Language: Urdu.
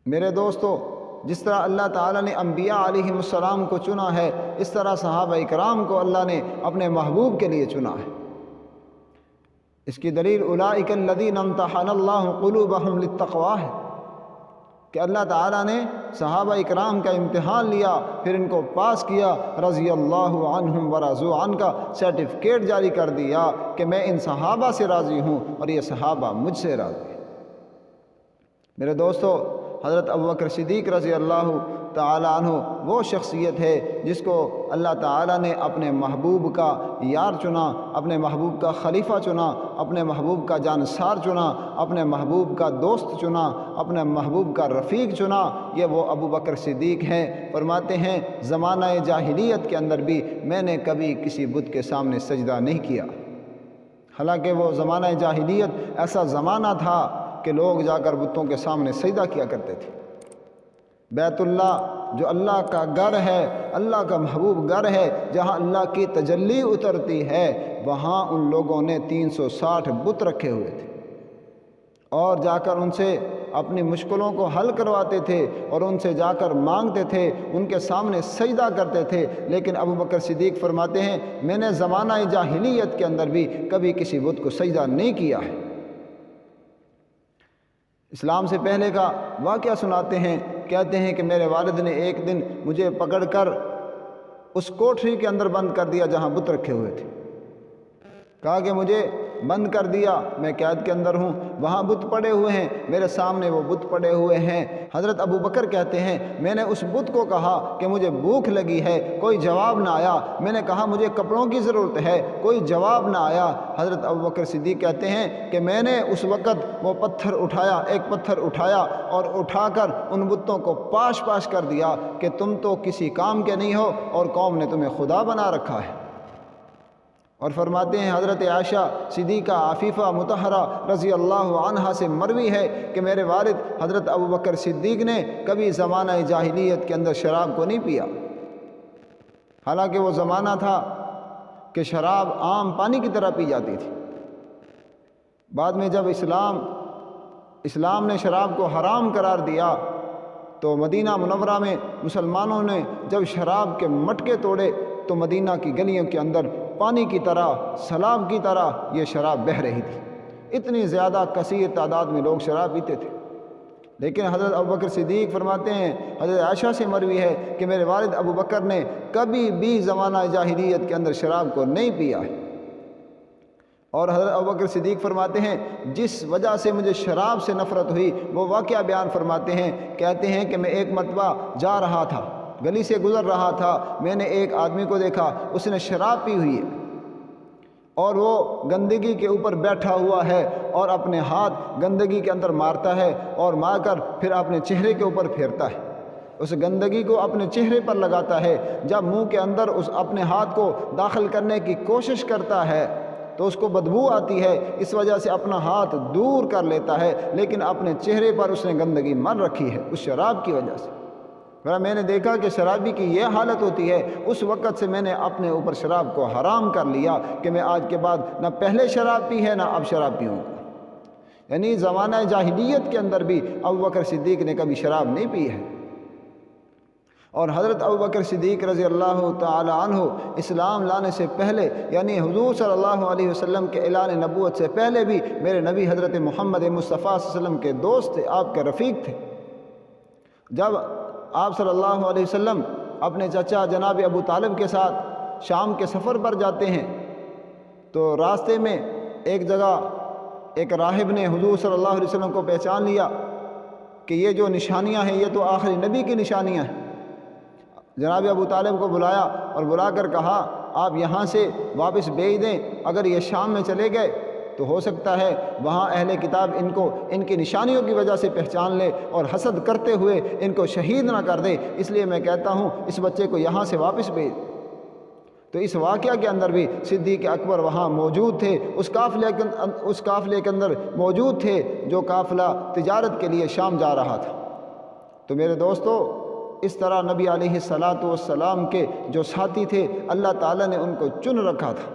میرے دوستو، جس طرح اللہ تعالیٰ نے انبیاء علیہم السلام کو چنا ہے، اس طرح صحابہ اکرام کو اللہ نے اپنے محبوب کے لیے چنا ہے۔ اس کی دلیل اولئک الذین امتحن اللہ قلوبہم للتقوی ہے کہ اللہ تعالیٰ نے صحابہ اکرام کا امتحان لیا، پھر ان کو پاس کیا، رضی اللہ عنہم ورضوا عنہ کا سرٹیفکیٹ جاری کر دیا کہ میں ان صحابہ سے راضی ہوں اور یہ صحابہ مجھ سے راضی ہیں۔ میرے دوستو، حضرت ابوبکر صدیق رضی اللہ تعالیٰ عنہ وہ شخصیت ہے جس کو اللہ تعالیٰ نے اپنے محبوب کا یار چنا، اپنے محبوب کا خلیفہ چنا، اپنے محبوب کا جانثار چنا، اپنے محبوب کا دوست چنا، اپنے محبوب کا رفیق چنا۔ یہ وہ ابوبکر صدیق ہیں۔ فرماتے ہیں زمانہ جاہلیت کے اندر بھی میں نے کبھی کسی بت کے سامنے سجدہ نہیں کیا، حالانکہ وہ زمانہ جاہلیت ایسا زمانہ تھا کہ لوگ جا کر بتوں کے سامنے سجدہ کیا کرتے تھے۔ بیت اللہ جو اللہ کا گھر ہے، اللہ کا محبوب گھر ہے، جہاں اللہ کی تجلی اترتی ہے، وہاں ان لوگوں نے 360 بت رکھے ہوئے تھے اور جا کر ان سے اپنی مشکلوں کو حل کرواتے تھے اور ان سے جا کر مانگتے تھے، ان کے سامنے سجدہ کرتے تھے۔ لیکن ابوبکر صدیق فرماتے ہیں میں نے زمانہ جاہلیت کے اندر بھی کبھی کسی بت کو سجدہ نہیں کیا ہے۔ اسلام سے پہلے کا واقعہ سناتے ہیں، کہتے ہیں کہ میرے والد نے ایک دن مجھے پکڑ کر اس کوٹری کے اندر بند کر دیا جہاں بت رکھے ہوئے تھے، کہا کہ مجھے بند کر دیا، میں قید کے اندر ہوں، وہاں بت پڑے ہوئے ہیں، میرے سامنے وہ بت پڑے ہوئے ہیں۔ حضرت ابوبکر کہتے ہیں میں نے اس بت کو کہا کہ مجھے بھوک لگی ہے، کوئی جواب نہ آیا۔ میں نے کہا مجھے کپڑوں کی ضرورت ہے، کوئی جواب نہ آیا۔ حضرت ابوبکر صدیق کہتے ہیں کہ میں نے اس وقت وہ پتھر اٹھایا، ایک پتھر اٹھایا اور اٹھا کر ان بتوں کو پاش پاش کر دیا کہ تم تو کسی کام کے نہیں ہو اور قوم نے تمہیں خدا بنا رکھا ہے۔ اور فرماتے ہیں حضرت عائشہ صدیقہ عفیفہ مطہرہ رضی اللہ عنہا سے مروی ہے کہ میرے والد حضرت ابوبکر صدیق نے کبھی زمانہ جاہلیت کے اندر شراب کو نہیں پیا، حالانکہ وہ زمانہ تھا کہ شراب عام پانی کی طرح پی جاتی تھی۔ بعد میں جب اسلام نے شراب کو حرام قرار دیا تو مدینہ منورہ میں مسلمانوں نے جب شراب کے مٹکے توڑے تو مدینہ کی گلیوں کے اندر پانی کی طرح، سیلاب کی طرح یہ شراب بہہ رہی تھی۔ اتنی زیادہ کثیر تعداد میں لوگ شراب پیتے تھے، لیکن حضرت ابوبکر صدیق فرماتے ہیں، حضرت عائشہ سے مروی ہے کہ میرے والد ابوبکر نے کبھی بھی زمانہ جاہلیت کے اندر شراب کو نہیں پیا ہے۔ اور حضرت ابوبکر صدیق فرماتے ہیں جس وجہ سے مجھے شراب سے نفرت ہوئی وہ واقعہ بیان فرماتے ہیں، کہتے ہیں کہ میں ایک مرتبہ جا رہا تھا، گلی سے گزر رہا تھا، میں نے ایک آدمی کو دیکھا، اس نے شراب پی ہوئی ہے اور وہ گندگی کے اوپر بیٹھا ہوا ہے اور اپنے ہاتھ گندگی کے اندر مارتا ہے اور مار کر پھر اپنے چہرے کے اوپر پھیرتا ہے، اس گندگی کو اپنے چہرے پر لگاتا ہے۔ جب منہ کے اندر اس اپنے ہاتھ کو داخل کرنے کی کوشش کرتا ہے تو اس کو بدبو آتی ہے، اس وجہ سے اپنا ہاتھ دور کر لیتا ہے، لیکن اپنے چہرے پر اس نے گندگی مار رکھی ہے اس شراب کی وجہ سے۔ میں نے دیکھا کہ شرابی کی یہ حالت ہوتی ہے، اس وقت سے میں نے اپنے اوپر شراب کو حرام کر لیا کہ میں آج کے بعد نہ پہلے شراب پی ہے نہ اب شراب پیوں گا۔ یعنی زمانہ جاہلیت کے اندر بھی ابوبکر صدیق نے کبھی شراب نہیں پی ہے۔ اور حضرت ابوبکر صدیق رضی اللہ تعالی عنہ اسلام لانے سے پہلے، یعنی حضور صلی اللہ علیہ وسلم کے اعلان نبوت سے پہلے بھی میرے نبی حضرت محمد مصطفیٰ صلی اللہ علیہ وسلم کے دوست تھے، آپ کے رفیق تھے۔ جب آپ صلی اللہ علیہ وسلم اپنے چچا جناب ابو طالب کے ساتھ شام کے سفر پر جاتے ہیں تو راستے میں ایک جگہ ایک راہب نے حضور صلی اللہ علیہ وسلم کو پہچان لیا کہ یہ جو نشانیاں ہیں یہ تو آخری نبی کی نشانیاں ہیں۔ جناب ابو طالب کو بلایا اور بلا کر کہا آپ یہاں سے واپس بھیج دیں، اگر یہ شام میں چلے گئے تو ہو سکتا ہے وہاں اہل کتاب ان کی نشانیوں کی وجہ سے پہچان لے اور حسد کرتے ہوئے ان کو شہید نہ کر دے، اس لیے میں کہتا ہوں اس بچے کو یہاں سے واپس بھیج۔ تو اس واقعہ کے اندر بھی صدیق اکبر وہاں موجود تھے، اس قافلے کے اندر موجود تھے جو قافلہ تجارت کے لیے شام جا رہا تھا۔ تو میرے دوستو، اس طرح نبی علیہ الصلاۃ والسلام کے جو ساتھی تھے اللہ تعالیٰ نے ان کو چن رکھا تھا۔